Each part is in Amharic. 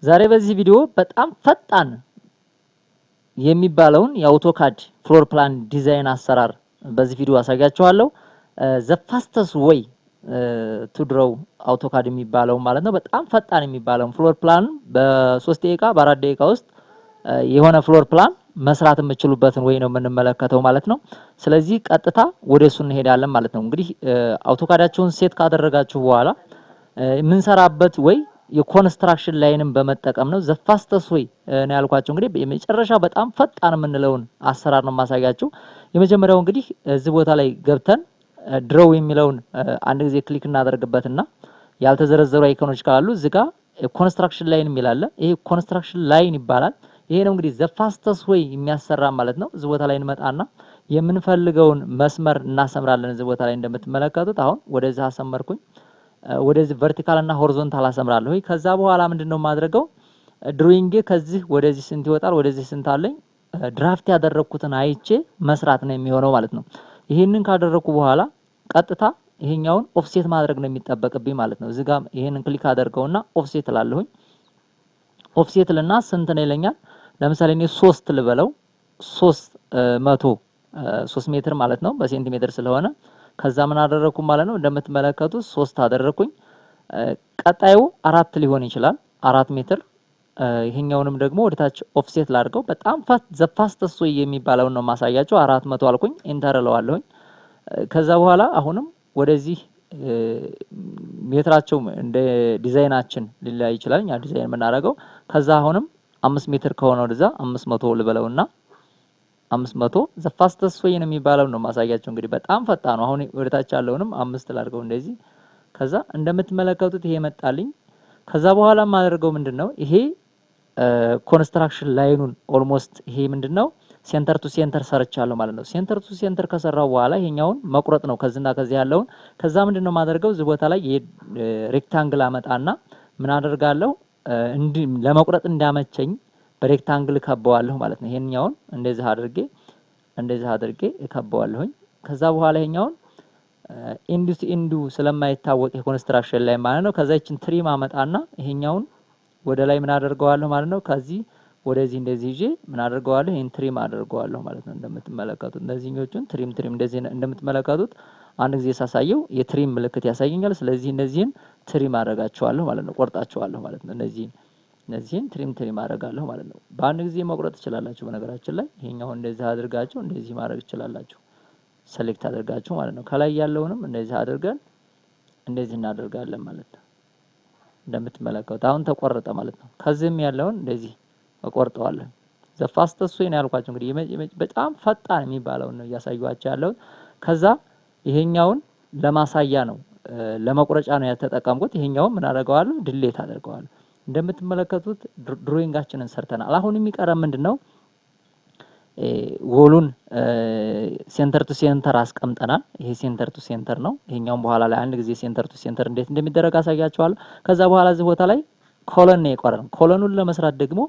ዛሬ በዚህ ቪዲዮ በጣም ፈጣን የሚባለውን የአውቶካድ ፍሎር ፕላን ዲዛይን አሰራር በዚህ ቪዲዮ አሳያችኋለሁ። ዘ ፋስተስት ዌይ ቱ ድሮው አውቶካድ የሚባለው ማለት ነው። በጣም ፈጣን የሚባለው ፍሎር ፕላን በ3 ደቂቃ በ4 ደቂቃ ውስጥ የሆነ ፍሎር ፕላን መስራት የምትችሉበትን ወይ ነው የምንመለከተው ማለት ነው። ስለዚህ ቀጥታ ወደሱ እንሄዳለን ማለት ነው። እንግዲህ አውቶካዳችሁን ሴት ካደረጋችሁ በኋላ የምንሰራበት ወይ የኮንስትራክሽን ላይንም በመጠቀም ነው። ዘ ፋስተስት ዌይ ነው ያልኳችሁ። እንግዲህ የመጨረሻ በጣም ፈጣን የምንለውን አሰራር ነው ማሳያችሁ። የመጀመሪያው እንግዲህ እዚህ ቦታ ላይ ገብተን ድሮው የሚለውን አንድ ጊዜ ክሊክ እናደርግበትና ያልተዘረዘሩ አይኮኖች ካሉ እዚህ ጋር ኮንስትራክሽን ላይን የሚላለ ይሄ ኮንስትራክሽን ላይን ይባላል። ይሄ ነው እንግዲህ ዘ ፋስተስት ዌይ የሚያሰራ ማለት ነው። እዚህ ቦታ ላይ እንመጣና የምንፈልገውን መስመር እናሰምራለን። እዚህ ቦታ ላይ እንደምትመለከቱት አሁን ወደዚህ አሰመርኩኝ። ወደዚህ ቨርቲካል እና ሆሪዞንታል አሰምራለሁ። ከዛ በኋላ ምንድነው ማድረገው ድሮይንጌ ከዚህ ወደዚህ ስንት ይወጣል ወደዚህ ስንት አለኝ ድራፍት ያደረኩትን አይቼ መስራት ነው የሚሆነው ማለት ነው። ይሄንን ካደረኩ በኋላ ቀጥታ ይሄኛውን ኦፍሴት ማድረግ ነው የሚጠበቅብኝ ማለት ነው። እዚህ ጋር ይሄንን ክሊክ አደርገውና ኦፍሴት ላለሁኝ ኦፍሴት ልና ስንት ነው ይለኛል። ለምሳሌ እኔ 3 ልበለው 3 ሜትር ማለት ነው በሴንቲሜትር ስለሆነ ከዛ ምን አደረኩ ማለት ነው እንደምትመለከቱት 3 አደረኩኝ። ቀጣዩ 4 ሊሆን ይችላል 4 ሜትር። ይሄኛውንም ደግሞ ወደታች ኦፍሴት ላድርገው። በጣም ዘ ፋስተስት ዌይ የሚባለው ነው ማሳያቸው። 400 አልኩኝ ኢንተር እለዋለሁኝ። ከዛ በኋላ አሁንም ወደዚህ ሜትራቸው እንደ ዲዛይናችን ሊለያይ ይችላል ያ ዲዛይን የምናደርገው። ከዛ አሁንም 5 ሜትር ከሆነ ወደዛ 500 ልበለውና 500 ዘ ፋስተስት ዌይ ነው የሚባለው ነው ማሳያቸው። እንግዲህ በጣም ፈጣን ነው። አሁን ወደታች ያለውንም 5 ላድርገው እንደዚህ። ከዛ እንደምትመለከቱት ይሄ መጣልኝ። ከዛ በኋላ ማድረገው ምንድነው ይሄ ኮንስትራክሽን ላይኑን ኦልሞስት ይሄ ምንድነው ሴንተር ቱ ሴንተር ሰርቻለሁ ማለት ነው። ሴንተር ቱ ሴንተር ከሰራው በኋላ ይሄኛውን መቁረጥ ነው ከዚህና ከዚህ ያለውን። ከዛ ምንድነው ማድረገው እዚህ ቦታ ላይ ሬክታንግል አመጣና ምን አደርጋለሁ ለመቁረጥ እንዳመቸኝ በሬክታንግል ከበዋለሁ ማለት ነው። ይሄኛውን እንደዚህ አድርጌ እከበዋለሁኝ። ከዛ በኋላ ይሄኛውን ኢንዱ ስለማይታወቅ የኮንስትራክሽን ላይ ማለት ነው። ከዛ ይችን ትሪም አመጣና ይሄኛውን ወደ ላይ ምን አደርገዋለሁ ማለት ነው። ከዚህ ወደዚህ እንደዚህ ይዤ ምን አደርገዋለሁ ይሄን ትሪም አደርገዋለሁ ማለት ነው። እንደምትመለከቱት እነዚህኞቹን ትሪም እንደዚህ እንደምትመለከቱት አንድ ጊዜ ሳሳየው የትሪም ምልክት ያሳየኛል። ስለዚህ እነዚህን ትሪም አደርጋቸዋለሁ ማለት ነው። ቆርጣቸዋለሁ ማለት ነው። እነዚህን ትሪም አደርጋለሁ ማለት ነው። በአንድ ጊዜ መቁረጥ ትችላላችሁ በነገራችን ላይ። ይሄኛው እንደዚህ አድርጋችሁ እንደዚህ ማድረግ ትችላላችሁ። ሰሌክት አድርጋችሁ ማለት ነው። ከላይ ያለውንም እንደዚህ አድርገን እንደዚህ እናደርጋለን ማለት ነው። እንደምትመለከቱት አሁን ተቆረጠ ማለት ነው። ከዚህም ያለውን እንደዚህ እቆርጠዋለሁ። ዘ ፋስተስት ዌይ ነው ያልኳችሁ። እንግዲህ በጣም ፈጣን የሚባለው ነው እያሳዩአችሁ ያለው። ከዛ ይሄኛውን ለማሳያ ነው ለመቁረጫ ነው ያተጠቀምኩት። ይሄኛውን ምን አደርገዋለሁ ድሌት አደርገዋለሁ። እንደምትመለከቱት ድሮይንጋችንን ሰርተናል። አሁን የሚቀረን ምንድነው ወሉን ሴንተር ቱ ሴንተር አስቀምጠናል። ይሄ ሴንተር ቱ ሴንተር ነው። ይሄኛውን በኋላ ላይ አንድ ጊዜ ሴንተር ቱ ሴንተር እንዴት እንደሚደረግ አሳያችኋለሁ። ከዛ በኋላ እዚህ ቦታ ላይ ኮሎን ነው የቆረን። ኮሎኑን ለመስራት ደግሞ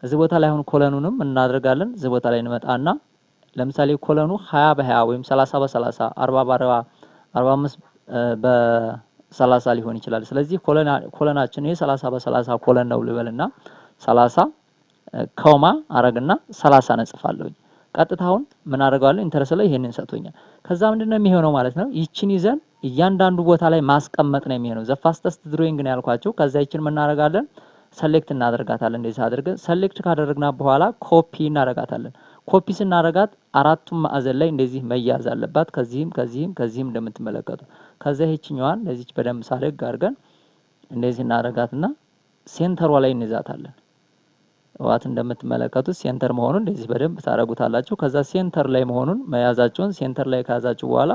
እዚህ ቦታ ላይ አሁን ኮሎኑንም እናደርጋለን። እዚህ ቦታ ላይ እንመጣና ለምሳሌ ኮሎኑ 20 በ20 ወይም 30 በ30 40 በ40 45 በ30 ሊሆን ይችላል። ስለዚህ ኮሎናችን ይሄ 30 በ30 ኮሎን ነው ልበልና 30 ኮማ አረግና 30 ነጽፋለሁ። ቀጥታውን ምን አደርጋለሁ ኢንተርስ ላይ ይሄንን ሰጥቶኛል። ከዛ ምንድነው የሚሆነው ማለት ነው ይቺን ይዘን እያንዳንዱ ቦታ ላይ ማስቀመጥ ነው የሚሆነው። ዘ ፋስተስት ድሮይንግ ነው ያልኳችሁ። ከዛ ይቺን ምን እናደርጋለን ሰሌክት እናደርጋታለን። እንደዚህ አድርገን ሰሌክት ካደረግና በኋላ ኮፒ እናደርጋታለን። ኮፒ ስናደርጋት አራቱም ማዕዘን ላይ እንደዚህ መያዝ አለባት። ከዚህም እንደምትመለከቱ ከዛ ይቺኛዋን ለዚች በደንብ ሳደግ አድርገን እንደዚህ እናደርጋትና ሴንተሯ ላይ እንይዛታለን። ዋት እንደምትመለከቱት ሴንተር መሆኑን እንደዚህ በደንብ ታረጉታላችሁ። ከዛ ሴንተር ላይ መሆኑን መያዛችሁን ሴንተር ላይ ከያዛችሁ በኋላ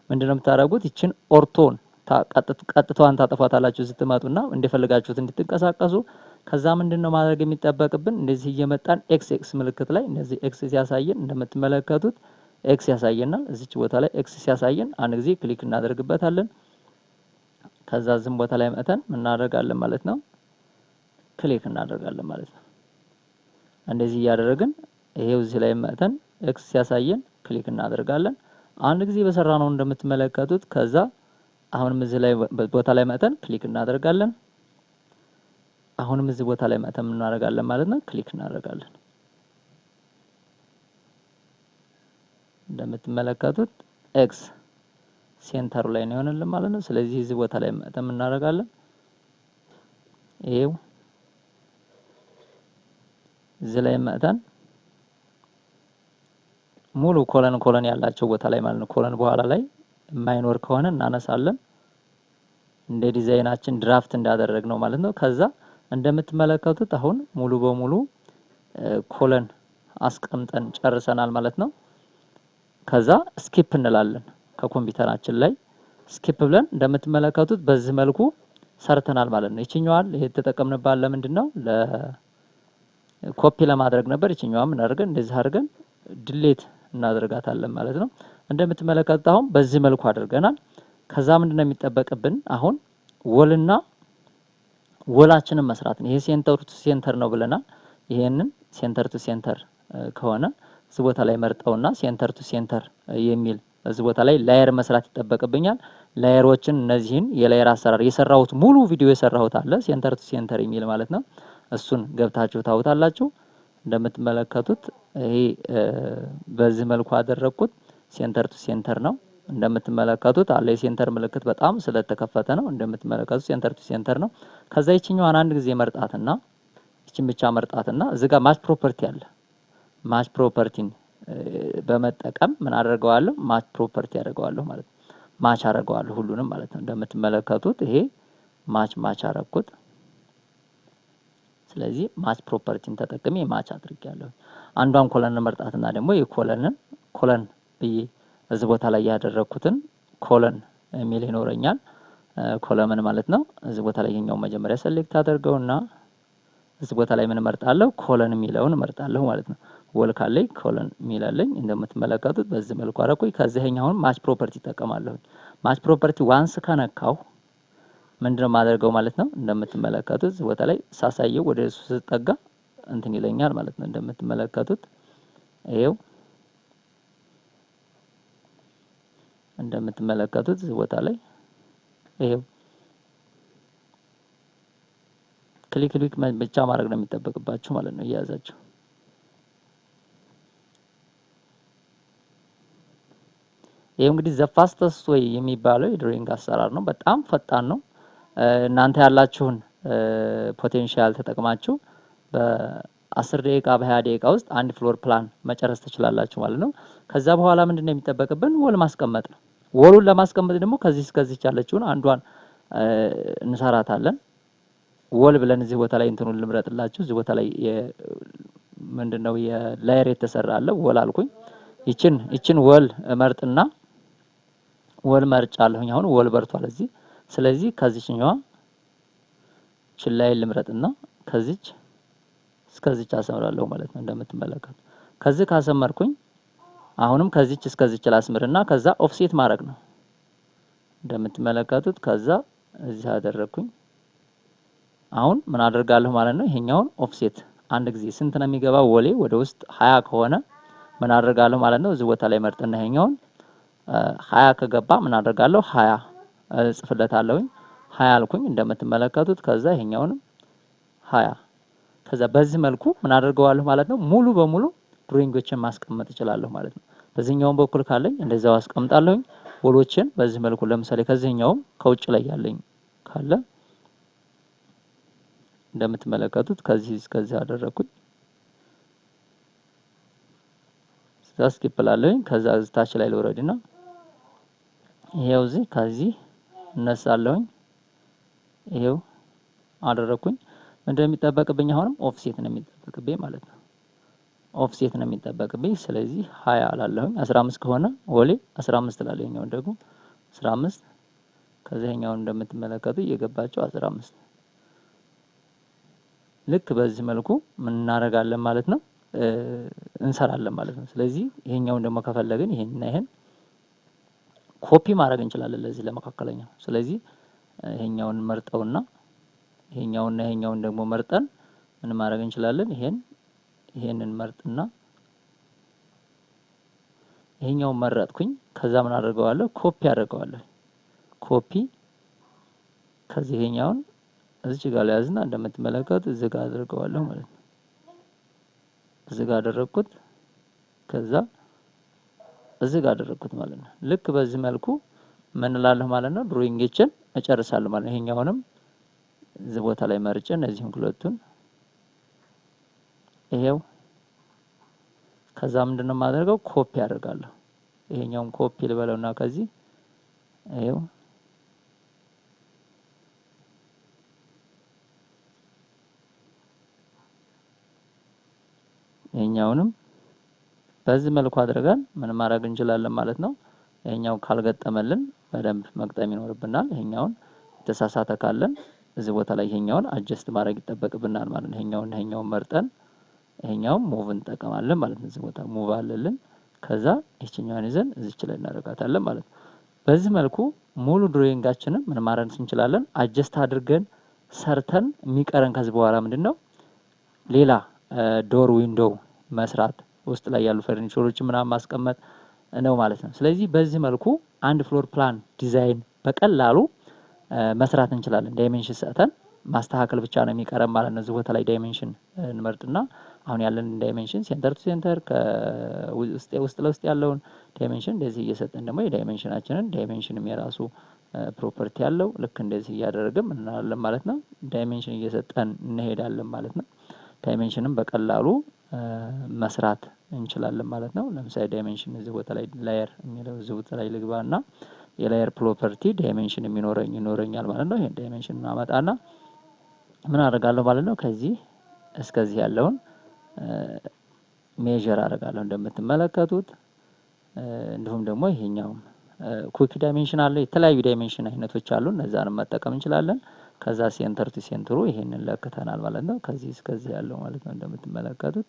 ምንድነው የምታረጉት ይችን ኦርቶን ቀጥታዋን ታጠፋታላችሁ ስትመጡና እንደፈለጋችሁት እንድትንቀሳቀሱ። ከዛ ምንድነው ማድረግ የሚጠበቅብን እንደዚህ እየመጣን ኤክስ ምልክት ላይ እንደዚህ ኤክስ ሲያሳየን እንደምትመለከቱት ኤክስ ያሳየናል። እዚች ቦታ ላይ ኤክስ ሲያሳየን አንድ ጊዜ ክሊክ እናደርግበታለን። ከዛ ዝም ቦታ ላይ መተን ምን እናደርጋለን ማለት ነው ክሊክ እናደርጋለን ማለት ነው። እንደዚህ እያደረግን ይሄው እዚህ ላይ መተን ኤክስ ሲያሳየን ክሊክ እናደርጋለን። አንድ ጊዜ በሰራነው እንደምትመለከቱት ከዛ አሁንም እዚህ ላይ ቦታ ላይ መተን ክሊክ እናደርጋለን። አሁንም እዚህ ቦታ ላይ መተም እናደርጋለን ማለት ነው። ክሊክ እናደርጋለን። እንደምትመለከቱት ኤክስ ሴንተሩ ላይ ነው የሆነልን ማለት ነው። ስለዚህ እዚህ ቦታ ላይ መተም እናደርጋለን። ይሄው እዚህ ላይ መተን ሙሉ ኮለን ያላቸው ቦታ ላይ ማለት ነው። ኮለን በኋላ ላይ የማይኖር ከሆነ እናነሳለን። እንደ ዲዛይናችን ድራፍት እንዳደረግነው ማለት ነው። ከዛ እንደምትመለከቱት አሁን ሙሉ በሙሉ ኮለን አስቀምጠን ጨርሰናል ማለት ነው። ከዛ ስኪፕ እንላለን። ከኮምፒውተራችን ላይ ስኪፕ ብለን እንደምትመለከቱት በዚህ መልኩ ሰርተናል ማለት ነው። ይችኛዋል ይሄ ተጠቀምንባት ለምንድን ነው? ለኮፒ ለማድረግ ነበር። ይችኛዋም እናደርገን እንደዚህ አድርገን ድሌት እናደርጋታለን ማለት ነው። እንደምትመለከቱት አሁን በዚህ መልኩ አድርገናል። ከዛ ምንድነው የሚጠበቅብን? አሁን ወልና ወላችንን መስራት ነው። ይሄ ሴንተር ቱ ሴንተር ነው ብለናል። ይሄንን ሴንተር ቱ ሴንተር ከሆነ እዚህ ቦታ ላይ መርጠውና ሴንተር ቱ ሴንተር የሚል እዚህ ቦታ ላይ ላየር መስራት ይጠበቅብኛል። ላየሮችን እነዚህን የላየር አሰራር የሰራሁት ሙሉ ቪዲዮ የሰራሁት አለ ሴንተር ቱ ሴንተር የሚል ማለት ነው። እሱን ገብታችሁ ታውታላችሁ። እንደምትመለከቱት ይሄ በዚህ መልኩ አደረኩት። ሴንተር ቱ ሴንተር ነው። እንደምትመለከቱት አለ የሴንተር ምልክት በጣም ስለተከፈተ ነው። እንደምትመለከቱት ሴንተር ቱ ሴንተር ነው። ከዛ ይችኛዋን አንድ ጊዜ መርጣትና ይችን ብቻ መርጣትና እዚህ ጋር ማች ፕሮፐርቲ አለ። ማች ፕሮፐርቲን በመጠቀም ምን አደርገዋለሁ? ማች ፕሮፐርቲ አደርገዋለሁ ማለት ነው። ማች አደርገዋለሁ ሁሉንም ማለት ነው። እንደምትመለከቱት ይሄ ማች አደረኩት። ስለዚህ ማች ፕሮፐርቲን ተጠቅሜ ማች አድርጌያለሁ። አንዷን ኮለን መርጣትና ደግሞ የኮለንን ኮለን ብዬ እዚህ ቦታ ላይ ያደረኩትን ኮለን የሚል ይኖረኛል። ኮለምን ማለት ነው። እዚህ ቦታ ላይ የኛው መጀመሪያ ሴሌክት አደርገውና እዚህ ቦታ ላይ ምን መርጣለሁ? ኮለን የሚለውን መርጣለሁ ማለት ነው። ወል ካለኝ ኮለን የሚላለኝ እንደምትመለከቱት በዚህ መልኩ አረኩኝ። ከዚህኛውን ማች ፕሮፐርቲ ተጠቀማለሁ። ማች ፕሮፐርቲ ዋንስ ከነካው ምንድነው ማደርገው ማለት ነው? እንደምትመለከቱት እዚህ ቦታ ላይ ሳሳየው ወደ እሱ ስጠጋ እንትን ይለኛል ማለት ነው። እንደምትመለከቱት ይሄው እንደምትመለከቱት እዚህ ቦታ ላይ ይሄው ክሊክ ብቻ ማድረግ ነው የሚጠበቅባችሁ ማለት ነው። እያያዛችሁ ይሄው እንግዲህ ዘ ፋስተስት ዌይ የሚባለው የድሮይንግ አሰራር ነው። በጣም ፈጣን ነው። እናንተ ያላችሁን ፖቴንሻል ተጠቅማችሁ በ10 ደቂቃ በ20 ደቂቃ ውስጥ አንድ ፍሎር ፕላን መጨረስ ትችላላችሁ ማለት ነው። ከዛ በኋላ ምንድነው የሚጠበቅብን? ወል ማስቀመጥ ነው። ወሉን ለማስቀመጥ ደግሞ ከዚህ እስከዚህ ያለችውን አንዷን እንሰራታለን። ወል ብለን እዚህ ቦታ ላይ እንትኑን ልምረጥላችሁ። እዚህ ቦታ ላይ ምንድነው የላየር የተሰራ አለ። ወል አልኩኝ። ይችን ወል መርጥና ወል መርጫለሁኝ። አሁን ወል በርቷል እዚህ። ስለዚህ ከዚህኛዋ ችላይ ልምረጥና ከዚች እስከዚች አሰምራለሁ ማለት ነው። እንደምትመለከቱ ከዚህ ካሰመርኩኝ አሁንም ከዚች እስከዚች ላስምርና ከዛ ኦፍሴት ማድረግ ነው። እንደምትመለከቱት ከዛ እዚህ አደረኩኝ። አሁን ምን አደርጋለሁ ማለት ነው? ይሄኛውን ኦፍሴት አንድ ጊዜ ስንት ነው የሚገባው? ወሌ ወደ ውስጥ 20 ከሆነ ምን አደርጋለሁ ማለት ነው? እዚህ ቦታ ላይ መርጥና ይሄኛውን 20 ከገባ ምን አደርጋለሁ? 20 ጽፍለታለሁኝ። 20 አልኩኝ እንደምትመለከቱት ከዛ ይሄኛውንም 20 ከዛ በዚህ መልኩ ምን አደርገዋለሁ ማለት ነው? ሙሉ በሙሉ ድሮይንጎችን ማስቀመጥ እችላለሁ ማለት ነው። በዚህኛው በኩል ካለኝ እንደዛው አስቀምጣለሁኝ። ወሎችን በዚህ መልኩ ለምሳሌ ከዚህኛውም ከውጭ ላይ ያለኝ ካለ እንደምትመለከቱት ከዚህ እስከዚህ አደረኩኝ። ስኪፕ ላለኝ ከዛ ታች ላይ ልወረድና ይሄው እዚህ ከዚህ እነሳለሁኝ። ይሄው አደረኩኝ። እንደሚጠበቅብኝ አሁንም ኦፍሴት ነው የሚጠበቅብኝ ማለት ነው። ኦፍሴት ነው የሚጠበቅብኝ። ስለዚህ 20 አላለሁኝ። 15 ከሆነ ወሌ 15 ላለኛው ደግሞ 15 ከዚህኛው እንደምትመለከቱ እየገባቸው 15 ልክ በዚህ መልኩ ምን እናደርጋለን ማለት ነው? እንሰራለን ማለት ነው። ስለዚህ ይሄኛውን ደግሞ ከፈለግን ይሄን ኮፒ ማድረግ እንችላለን ለዚህ ለመካከለኛው። ስለዚህ ይሄኛውን መርጠውና ይሄኛውን ደግሞ መርጠን ምን ማድረግ እንችላለን? ይሄንን መርጥና ይሄኛውን መረጥኩኝ። ከዛ ምን አደርገዋለሁ? ኮፒ አደርገዋለሁ። ኮፒ ከዚህ ይሄኛውን እዚች ጋር ላይ ያዝና እንደምትመለከቱት እዚህ ጋር አድርገዋለሁ ማለት ነው። እዚህ ጋር አደረኩት፣ ከዛ እዚህ ጋር አደረኩት ማለት ነው። ልክ በዚህ መልኩ ምን እላለሁ ማለት ነው ድሮይንጌችን እጨርሳለሁ ማለት ነው። ይሄኛውንም እዚህ ቦታ ላይ መርጬ እነዚህን ሁለቱን ይሄው ከዛ ምንድነው የማደርገው ኮፒ አደርጋለሁ። ይሄኛውን ኮፒ ልበለውና ከዚህ ይሄው ይሄኛውንም በዚህ መልኩ አድርገን ምን ማድረግ እንችላለን ማለት ነው። ይሄኛው ካልገጠመልን በደንብ መግጠም ይኖርብናል። ይሄኛውን የተሳሳተ ካለን እዚህ ቦታ ላይ ይሄኛውን አጀስት ማድረግ ይጠበቅብናል ማለት ነው። ይሄኛውን መርጠን ይሄኛውን ሙቭ እንጠቀማለን ማለት ነው። እዚህ ቦታ ሙቭ አለልን። ከዛ ይችኛዋን ይዘን እዚች ላይ እናደርጋታለን ማለት ነው። በዚህ መልኩ ሙሉ ድሮይንጋችንን ምን ማድረግ እንችላለን አጀስት አድርገን ሰርተን የሚቀረን ከዚህ በኋላ ምንድነው ሌላ ዶር ዊንዶው መስራት ውስጥ ላይ ያሉ ፈርኒቸሮችን ምናምን ማስቀመጥ ነው ማለት ነው። ስለዚህ በዚህ መልኩ አንድ ፍሎር ፕላን ዲዛይን በቀላሉ መስራት እንችላለን። ዳይሜንሽን ሰጥተን ማስተካከል ብቻ ነው የሚቀረን ማለት ነው። እዚህ ቦታ ላይ ዳይሜንሽን እንመርጥና አሁን ያለን ዳይሜንሽን ሴንተር ቱ ሴንተር ከውስጥ ለውስጥ ያለውን ዳይሜንሽን እንደዚህ እየሰጠን ደግሞ የዳይሜንሽናችንን ዳይሜንሽንም የራሱ ፕሮፐርቲ ያለው ልክ እንደዚህ እያደረግን እናለን ማለት ነው። ዳይሜንሽን እየሰጠን እንሄዳለን ማለት ነው። ዳይሜንሽንም በቀላሉ መስራት እንችላለን ማለት ነው። ለምሳሌ ዳይሜንሽን እዚህ ቦታ ላይ ላየር የሚለው እዚህ ቦታ ላይ ልግባና የላየር ፕሮፐርቲ ዳይሜንሽን ይኖረኛል ማለት ነው። ይሄን ዳይሜንሽን እናመጣና ምን አደርጋለሁ ማለት ነው ከዚህ እስከዚህ ያለውን ሜዠር አደርጋለሁ እንደምትመለከቱት። እንዲሁም ደግሞ ይሄኛው ኩክ ዳይሜንሽን አለ። የተለያዩ ዳይሜንሽን አይነቶች አሉ። እነዛንም መጠቀም እንችላለን። ከዛ ሴንተር ቱ ሴንተሩ ይሄንን ለክተናል ማለት ነው። ከዚህ እስከዚህ ያለው ማለት ነው እንደምትመለከቱት።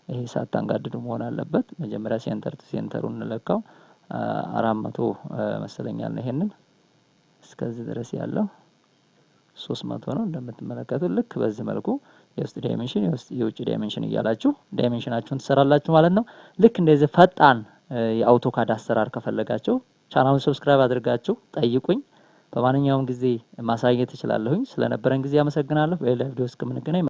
ይሄ ሳታንጋድዱ መሆን አለበት። መጀመሪያ ሴንተር ቱ ሴንተሩን እንለካው 400 መሰለኛል ነው። ይሄንን እስከዚህ ድረስ ያለው 300 ነው እንደምትመለከቱት። ልክ በዚህ መልኩ የውስጥ ዳይሜንሽን የውጭ ዳይሜንሽን እያላችሁ ዳይሜንሽናችሁን ትሰራላችሁ ማለት ነው። ልክ እንደዚህ ፈጣን የአውቶካድ አሰራር ከፈለጋችሁ ቻናሉን ሰብስክራይብ አድርጋችሁ ጠይቁኝ። በማንኛውም ጊዜ ማሳየት እችላለሁኝ። ስለነበረን ጊዜ አመሰግናለሁ። በሌላ ቪዲዮ እስከምንገናኝ